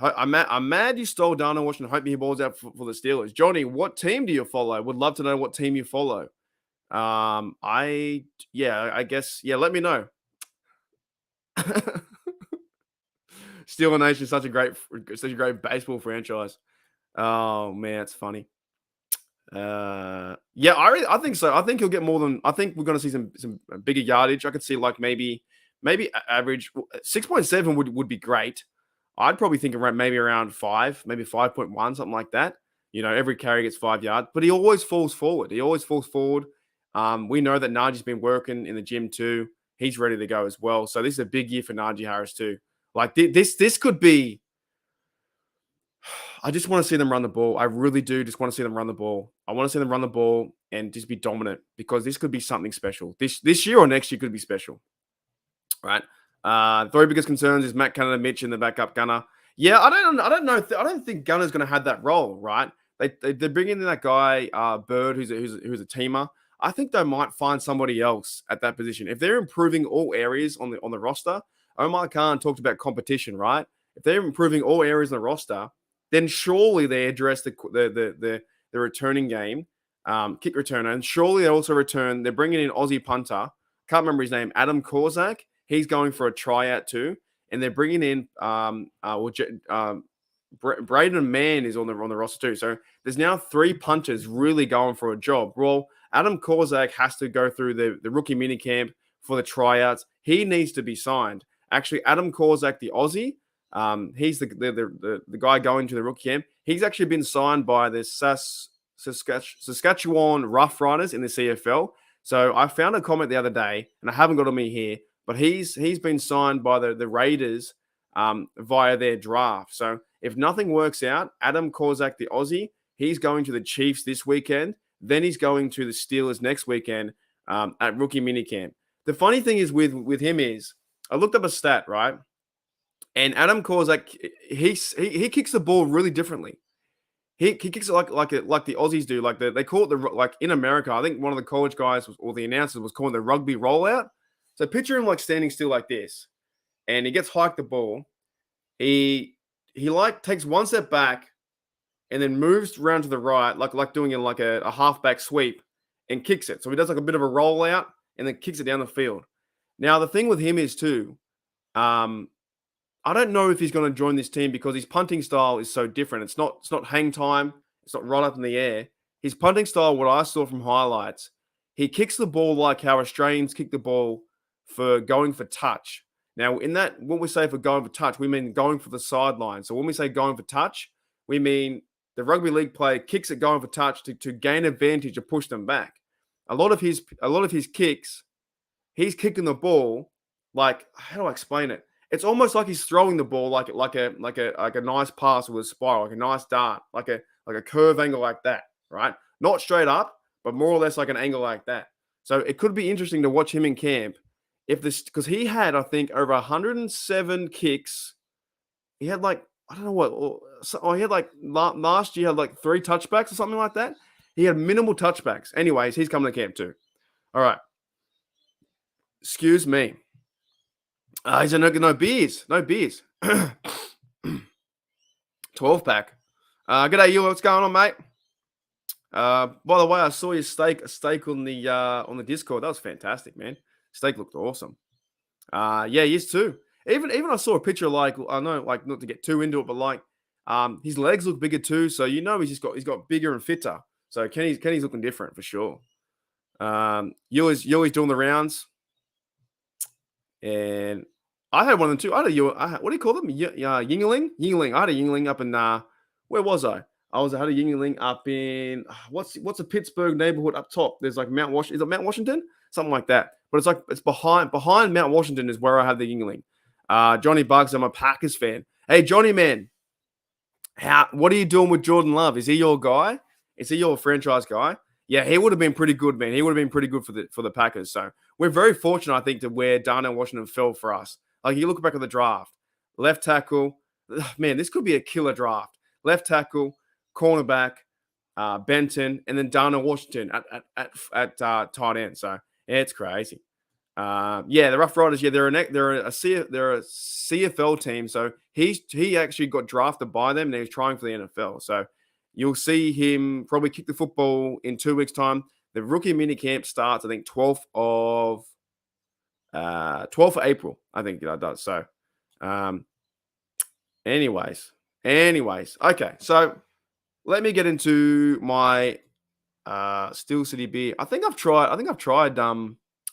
I'm mad you stole Darnell Washington. Hope he balls out for the Steelers. Johnny, what team do you follow? Would love to know what team you follow. I guess, let me know. Steeler Nation is such a great baseball franchise. Oh man, it's funny. I think so. I think he'll get more than. I think we're going to see some bigger yardage. I could see like maybe average 6.7 would be great. I'd probably think around 5, maybe 5.1, something like that. Every carry gets 5 yards, but he always falls forward. We know that Najee's been working in the gym too. He's ready to go as well. So this is a big year for Najee Harris too. Like this could be. I just want to see them run the ball. I really do just want to see them run the ball. I want to see them run the ball and just be dominant because this could be something special. This year or next year could be special. Right. Three biggest concerns is Matt Canada, Mitch, and the backup gunner. Yeah, I don't know. I don't think Gunner's going to have that role, right? They bring in that guy Bird, who's a teamer. I think they might find somebody else at that position if they're improving all areas on the roster. Omar Khan talked about competition, right? If they're improving all areas on the roster, then surely they address the returning game, kick returner, and surely they also return. They're bringing in Aussie punter. Can't remember his name. Adam Korzak. He's going for a tryout too, and they're bringing in Braden Mann is on the roster too. So there's now 3 punters really going for a job. Well, Adam Korzak has to go through the rookie minicamp for the tryouts. He needs to be signed. Actually, Adam Korzak, the Aussie, he's the guy going to the rookie camp. He's actually been signed by the Saskatchewan Rough Riders in the CFL. So I found a comment the other day, and I haven't got on me here, but he's been signed by the Raiders via their draft. So if nothing works out, Adam Korzak, the Aussie, he's going to the Chiefs this weekend. Then he's going to the Steelers next weekend at rookie minicamp. The funny thing is with him is, I looked up a stat, right? And Adam Korzak, he kicks the ball really differently. He kicks it like the Aussies do. Like they call it like in America. I think one of the college guys or the announcers was calling the rugby rollout. So picture him like standing still like this, and he gets hiked the ball. He like takes one step back, and then moves around to the right, like doing like a halfback sweep, and kicks it. So he does like a bit of a rollout and then kicks it down the field. Now the thing with him is too, I don't know if he's going to join this team because his punting style is so different. It's not hang time. It's not right up in the air. His punting style, what I saw from highlights, he kicks the ball like how Australians kick the ball for going for touch. Now, in that, when we say for going for touch, we mean going for the sideline. So when we say going for touch, we mean the rugby league player kicks it going for touch to gain advantage to push them back. A lot of his kicks, he's kicking the ball like, how do I explain it? It's almost like he's throwing the ball like a nice pass with a spiral, like a nice dart, like a curve angle like that, right? Not straight up, but more or less like an angle like that. So it could be interesting to watch him in camp because he had, I think, over 107 kicks. He had like, I don't know what, he had like last year had like 3 touchbacks or something like that. He had minimal touchbacks. Anyways, he's coming to camp too. All right. Excuse me. He's a no beers. 12-pack. G'day, you. What's going on, mate? By the way, I saw your steak on the Discord. That was fantastic, man. Steak looked awesome. Yeah, he is too. Even I saw a picture like, I know, like not to get too into it, but like his legs look bigger too. So he's got bigger and fitter. So Kenny's looking different for sure. Yui's doing the rounds. And I had one of them too. What do you call them? Yingling? Yingling. I had a Yingling up in where was I? I had a Yingling up in what's a Pittsburgh neighborhood up top? There's like Mount Washington. Is it Mount Washington? Something like that. But it's behind Mount Washington is where I have the Yingling. Johnny Bugs, I'm a Packers fan. Hey Johnny man, what are you doing with Jordan Love? Is he your guy? Is he your franchise guy? Yeah, he would have been pretty good, man. He would have been pretty good for the Packers. So we're very fortunate, I think, to where Darnell Washington fell for us. Like you look back at the draft, left tackle, man, this could be a killer draft. Left tackle, cornerback, Benton, and then Darnell Washington at tight end. So it's crazy. The Rough Riders. Yeah, they're a CFL team. So he actually got drafted by them, and he's trying for the NFL. So you'll see him probably kick the football in 2 weeks' time. The rookie mini camp starts, I think, 12th of April. I think it does. So, anyways, okay. So let me get into my Steel City beer. I think I've tried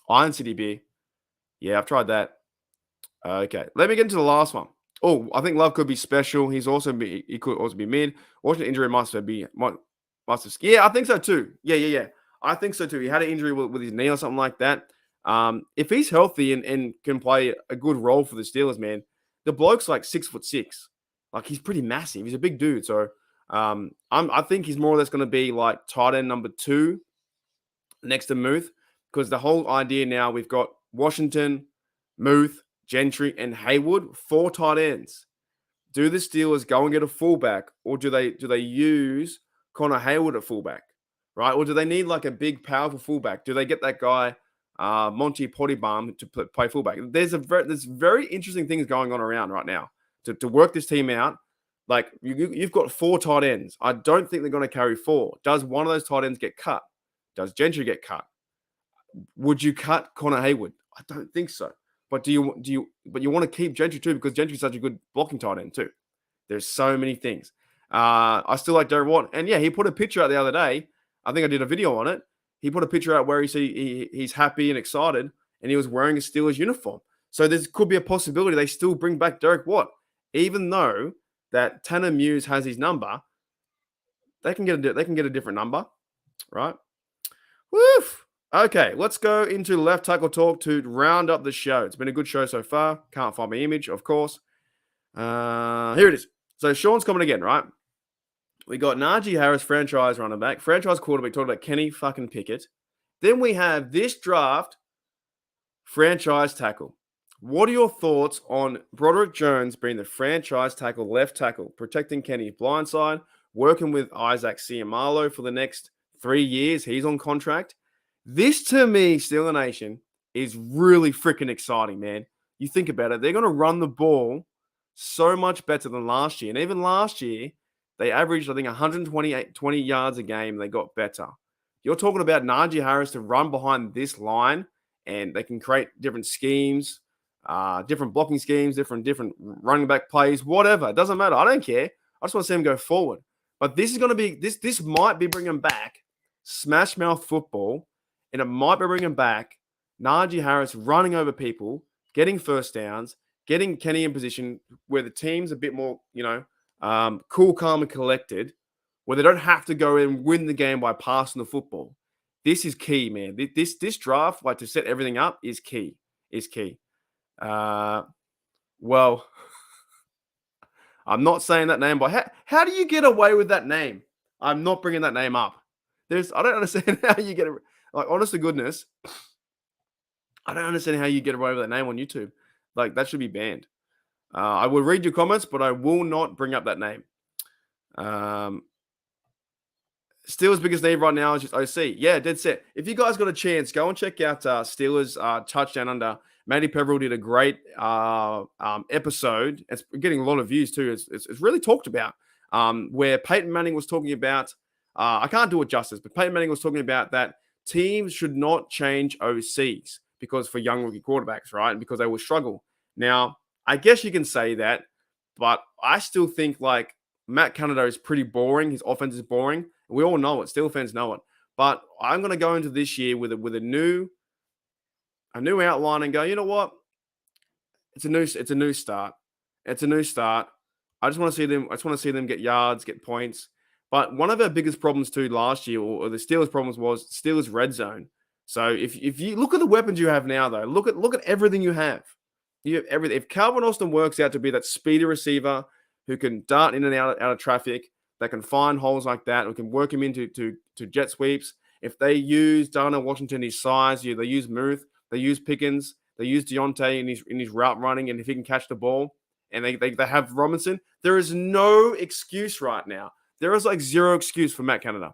Iron City beer. Yeah, I've tried that. Okay, let me get into the last one. Oh, I think Love could be special. He could also be mid. Washington injury must have. Yeah, I think so too. Yeah. I think so too. He had an injury with his knee or something like that. If he's healthy and can play a good role for the Steelers, man, the bloke's like 6'6". Like he's pretty massive. He's a big dude. So I think he's more or less going to be like tight end number 2 next to Muth, because the whole idea now we've got Washington, Muth, Gentry, and Haywood, 4 tight ends. Do the Steelers go and get a fullback, or do they use Connor Haywood at fullback, right? Or do they need like a big, powerful fullback? Do they get that guy Monty Pottybaum to play fullback? There's very interesting things going on around right now to work this team out. Like you've got 4 tight ends. I don't think they're going to carry 4. Does one of those tight ends get cut? Does Gentry get cut? Would you cut Connor Haywood? I don't think so. But you want to keep Gentry too, because Gentry's such a good blocking tight end too. There's so many things. I still like Derek Watt, and yeah, he put a picture out the other day. I think I did a video on it. He put a picture out where he's happy and excited, and he was wearing a Steelers uniform. So there could be a possibility they still bring back Derek Watt, even though that Tanner Muse has his number. They can get a different number, right? Woof. Okay, let's go into left tackle talk to round up the show. It's been a good show so far. Can't find my image, of course. Here it is. So Sean's coming again, right? We got Najee Harris, franchise running back, franchise quarterback, talking about Kenny fucking Pickett. Then we have this draft, franchise tackle. What are your thoughts on Broderick Jones being the franchise tackle, left tackle, protecting Kenny's blindside, working with Isaac Ciamalo for the next 3 years? He's on contract. This, to me, Steeler Nation, is really freaking exciting, man. You think about it. They're going to run the ball so much better than last year. And even last year, they averaged, I think, 20 yards a game. They got better. You're talking about Najee Harris to run behind this line, and they can create different schemes, different blocking schemes, different running back plays, whatever. It doesn't matter. I don't care. I just want to see him go forward. But this is going to be, this might be bringing back smash mouth football. And it might be bringing back Najee Harris running over people, getting first downs, getting Kenny in position where the team's a bit more, cool, calm, and collected, where they don't have to go and win the game by passing the football. This is key, man. This draft, like to set everything up, is key. Well, I'm not saying that name, but how do you get away with that name? I'm not bringing that name up. I don't understand how you get it. Like, honest to goodness, I don't understand how you get away with that name on YouTube. Like, that should be banned. I will read your comments, but I will not bring up that name. Steelers' biggest need right now is just OC. Yeah, dead set. If you guys got a chance, go and check out Steelers' Touchdown Under. Matty Peverill did a great episode. It's getting a lot of views too. It's really talked about, where Peyton Manning was talking about, I can't do it justice, but Peyton Manning was talking about that teams should not change OCs because for young rookie quarterbacks, right? And because they will struggle. Now, I guess you can say that, but I still think like Matt Canada is pretty boring. His offense is boring. We all know it. Steel fans know it. But I'm going to go into this year with a new outline and go, you know what? It's a new start. It's a new start. I just want to see them get yards, get points. But one of our biggest problems too last year, or the Steelers' problems, was Steelers' red zone. So if you look at the weapons you have now, though, look at everything you have. You have everything. If Calvin Austin works out to be that speedy receiver who can dart in and out of traffic, that can find holes like that, who can work him into jet sweeps. If they use Darnell Washington, his size, they use Muth, they use Pickens, they use Deontay in his route running, and if he can catch the ball, and they have Robinson, there is no excuse right now. there is like zero excuse for Matt Canada.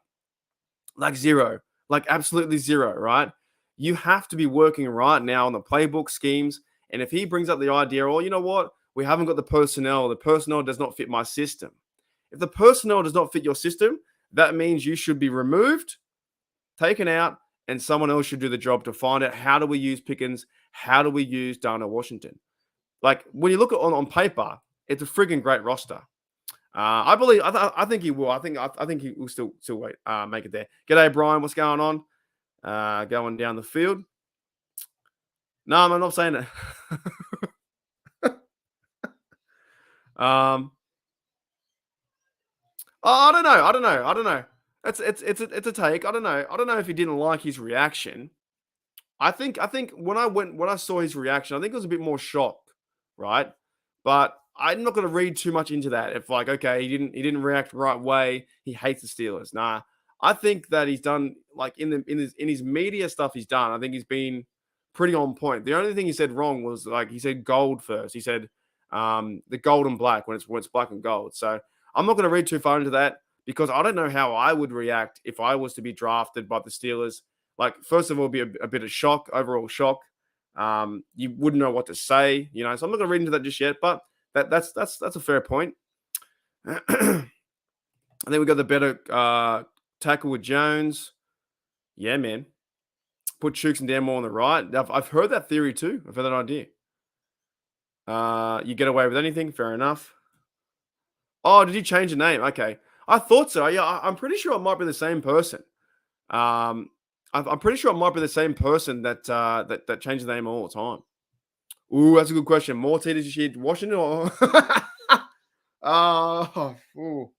Like zero. Like absolutely zero, right? You have to be working right now on the playbook schemes. And if he brings up the idea, oh, you know what? We haven't got the personnel. The personnel does not fit my system. If the personnel does not fit your system, that means you should be removed, taken out, and someone else should do the job to find out how do we use Pickens? How do we use Darnell Washington? Like when you look at on paper, it's a friggin' great roster. I believe. I think he will. I think he will still wait. Make it there. G'day, Brian. What's going on? Going down the field. No, I'm not saying it. I don't know. I don't know. It's a take. I don't know. I don't know if he didn't like his reaction. I think when I saw his reaction, I think it was a bit more shock, right? But I'm not going to read too much into that. If like, okay, he didn't react the right way. He hates the Steelers. Nah, I think that he's done like in his media stuff he's done. I think he's been pretty on point. The only thing he said wrong was like he said gold first. He said the gold and black when it's black and gold. So I'm not going to read too far into that because I don't know how I would react if I was to be drafted by the Steelers. Like, first of all, be a bit of shock, overall shock. You wouldn't know what to say, you know. So I'm not going to read into that just yet, but that's a fair point. I think we got the better tackle with Jones. Yeah, man. Put Chooks and Dan Moore on the right. I've heard that theory too. I've heard that idea. You get away with anything. Fair enough. Oh, did you change the name? Okay. I thought so. Yeah, I'm pretty sure it might be the same person. I'm pretty sure it might be the same person that changes the name all the time. Ooh, that's a good question. More TDs this year, Washington or? Ooh.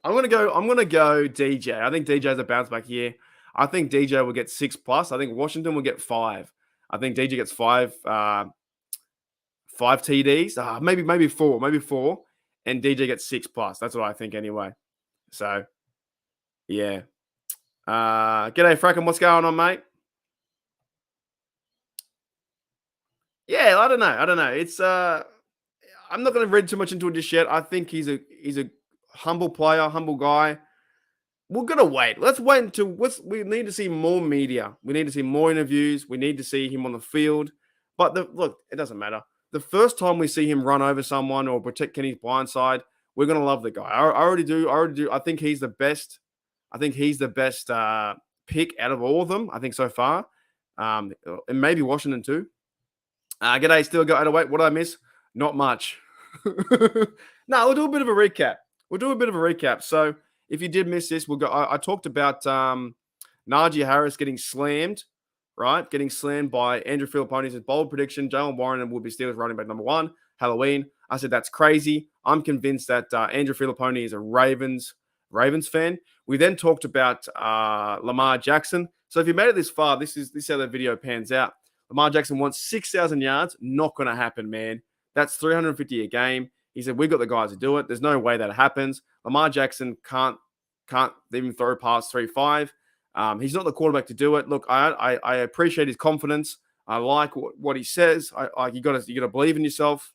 I'm gonna go DJ. I think DJ's a bounce back here. I think DJ will get 6+. I think Washington will get 5. I think DJ gets 5 TDs. Maybe 4, and DJ gets 6+. That's what I think anyway. So, yeah. G'day, Frackham. What's going on, mate? Yeah, I don't know. It's I'm not going to read too much into it just yet. I think he's a humble player, humble guy. We're going to wait. Let's wait until we need to see more media. We need to see more interviews. We need to see him on the field. But look, it doesn't matter. The first time we see him run over someone or protect Kenny's blind side, we're going to love the guy. I already do. I think he's the best. I think he's the best pick out of all of them, I think, so far. And maybe Washington too. G'day, still go 808. What did I miss? Not much. No, we'll do a bit of a recap. So if you did miss this, we'll go. I talked about Najee Harris getting slammed, right? Getting slammed by Andrew Filippone's bold prediction. Jalen Warren will be Steelers running back number 1, Halloween. I said that's crazy. I'm convinced that Andrew Filippone is a Ravens fan. We then talked about Lamar Jackson. So if you made it this far, this is how the video pans out. Lamar Jackson wants 6,000 yards. Not going to happen, man. That's 350 a game. He said, we've got the guys to do it. There's no way that happens. Lamar Jackson can't even throw past 3.5. He's not the quarterback to do it. Look, I appreciate his confidence. I like what he says. You got to believe in yourself,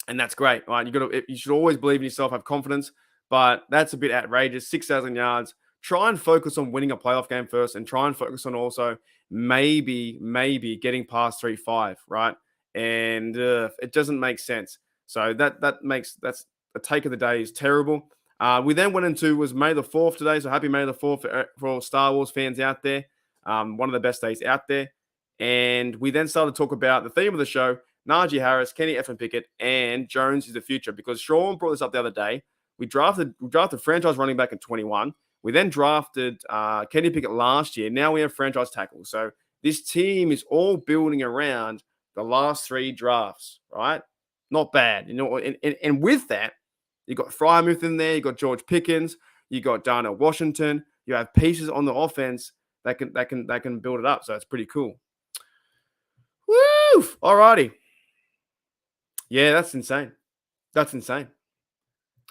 and that's great. Right? You should always believe in yourself, have confidence. But that's a bit outrageous. 6,000 yards. Try and focus on winning a playoff game first, and try and focus on also maybe getting past 3.5, right? And it doesn't make sense. So that's a take of the day is terrible. We then went into was May the 4th today. So happy May the 4th for all Star Wars fans out there. One of the best days out there. And we then started to talk about the theme of the show, Najee Harris, Kenny F. and Pickett, and Jones is the future. Because Sean brought this up the other day. We drafted franchise running back in 21. We then drafted Kenny Pickett last year. Now we have franchise tackles. So this team is all building around the last 3 drafts, right? Not bad. You know, and with that, you got Fryermuth in there, you got George Pickens, you got Darnell Washington, you have pieces on the offense that can build it up. So it's pretty cool. Woo! Alrighty. Yeah, that's insane.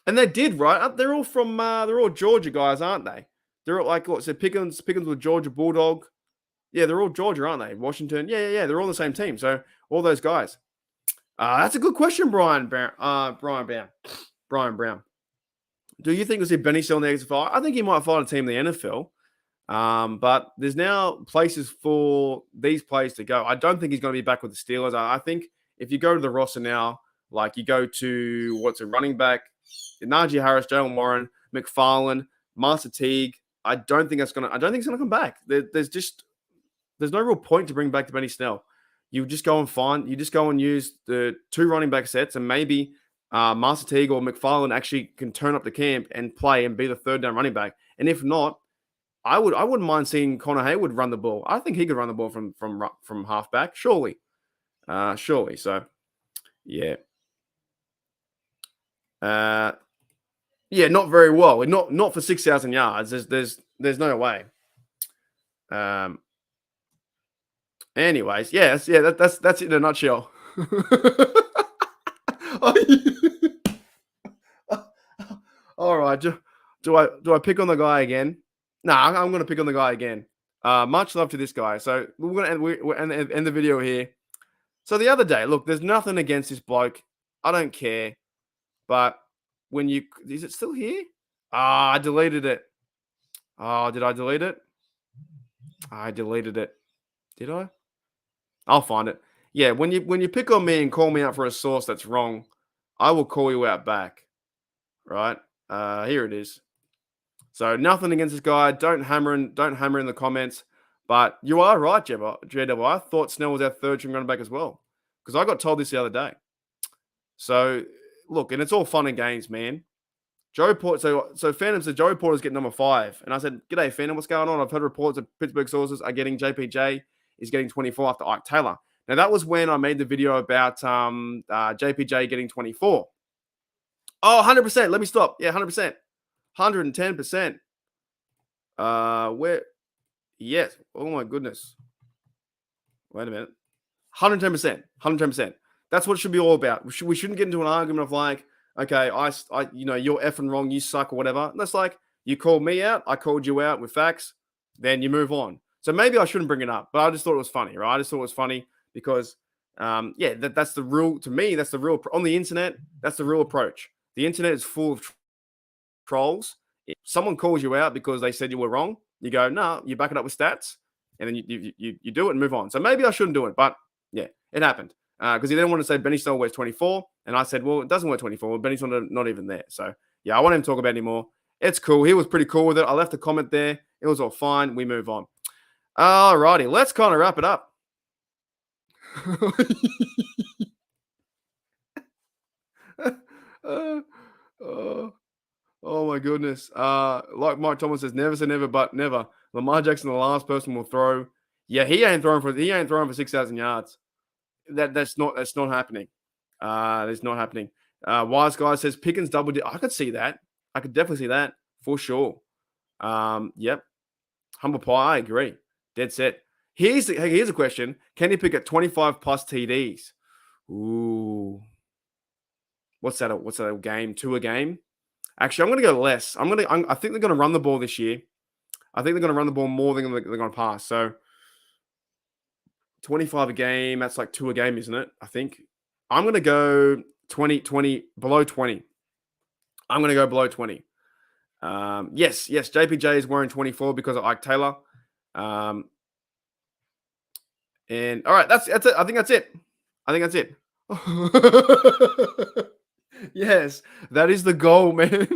And they did, right? They're all Georgia guys, aren't they? They're all like what? So Pickens with Georgia Bulldog. Yeah, they're all Georgia, aren't they? Washington. Yeah. They're all the same team. So all those guys. That's a good question, Brian Brown. Do you think we'll see Benny Snell in the XFL? I think he might find a team in the NFL. But there's now places for these players to go. I don't think he's going to be back with the Steelers. I think if you go to the roster now, like you go to what's a running back, Najee Harris, Jalen Warren, McFarlane, Master Teague. I don't think it's gonna come back. There's no real point to bring back the Benny Snell. You just go and use the 2 running back sets, and maybe Master Teague or McFarlane actually can turn up the camp and play and be the 3rd down running back. And if not, I wouldn't mind seeing Connor Hayward run the ball. I think he could run the ball from halfback, surely. So yeah. Yeah, not very well. Not for 6,000 yards. There's no way. Anyways, yes, yeah, that's it in a nutshell. All right. Do I pick on the guy again? No, I'm going to pick on the guy again. Much love to this guy. So we're going to end the video here. So the other day, look, there's nothing against this bloke. I don't care. But is it still here? I deleted it. Oh, did I delete it? I deleted it. Did I? I'll find it. Yeah, when you pick on me and call me out for a source that's wrong, I will call you out back. Right? Here it is. So nothing against this guy. Don't hammer in the comments. But you are right, JW. I thought Snell was our 3rd string running back as well, because I got told this the other day. So look, and it's all fun and games, man. Joey Porter. So Phantom said Joey Porter's getting number 5, and I said, "G'day, Phantom. What's going on? I've heard reports that Pittsburgh sources are getting JPJ is getting 24 after Ike Taylor." Now that was when I made the video about JPJ getting 24. Oh, 100%. Let me stop. Yeah, 100%. 110%. Where? Yes. Oh my goodness. Wait a minute. 110%. 110%. That's what it should be all about. We shouldn't get into an argument of like, okay, you're effing wrong, you suck or whatever. And that's like, you called me out, I called you out with facts, then you move on. So maybe I shouldn't bring it up, but I just thought it was funny, right? I just thought it was funny because, that's the real, to me, that's the real, on the internet, that's the real approach. The internet is full of trolls. If someone calls you out because they said you were wrong, you go, no, you back it up with stats, and then you do it and move on. So maybe I shouldn't do it, but yeah, it happened. Because he didn't want to say Benny Snell wears 24, and I said, well, it doesn't wear 24. Benny's not even there. So yeah, I want him to talk about it anymore. It's cool. He was pretty cool with it. I left a comment there. It was all fine. We move on. All righty, let's kind of wrap it up. Oh my goodness. Like Mike Thomas says, never say never, but never. Lamar Jackson, the last person will throw. Yeah, he ain't throwing for 6,000 yards. That's not happening. It's not happening. Wise Guy says Pickens double. I could see that. I could definitely see that for sure. Yep. Humble pie. I agree. Dead set. Here's a question. Can he pick at 25 plus TDs? Ooh. What's that? What's that? A game? 2 a game? Actually, I'm going to go less. I think they're going to run the ball this year. I think they're going to run the ball more than they're going to pass. So 25 a game, that's like 2 a game, isn't it? I think. I'm going to go 20, below 20. I'm going to go below 20. Yes, JPJ is wearing 24 because of Ike Taylor. And all right, that's it. I think that's it. Yes, that is the goal, man.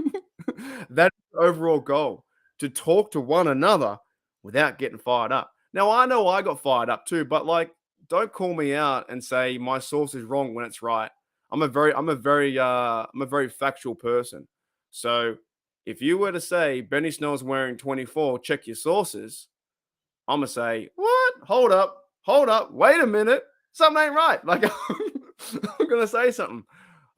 That's the overall goal, to talk to one another without getting fired up. Now, I know I got fired up too, but like, don't call me out and say my source is wrong when it's right. I'm a very factual person. So if you were to say Benny Snell's wearing 24, check your sources, I'm gonna say, what? Hold up, wait a minute, something ain't right. Like, I'm gonna say something.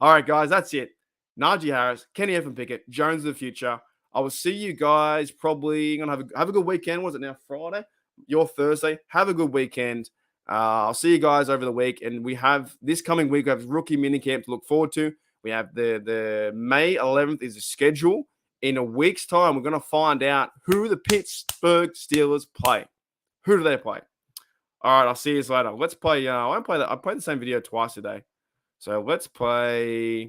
All right, guys, that's it. Najee Harris, Kenny F and Pickett, Jones of the future. I will see you guys probably. Gonna have a good weekend. Was it now Friday? Your Thursday. Have a good weekend. I'll see you guys over the week, and we have this coming week. We have rookie minicamp to look forward to. We have the May 11th is the schedule. In a week's time, we're going to find out who the Pittsburgh Steelers play. Who do they play? All right, I'll see you later. Let's play. I play the same video twice a day. So let's play.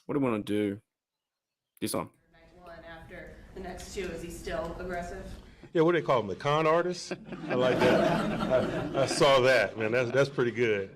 What do we want to do? This one. Night one after the next two, is he still aggressive? Yeah, what do they call him? The con artist? I like that. I saw that, man. That's pretty good.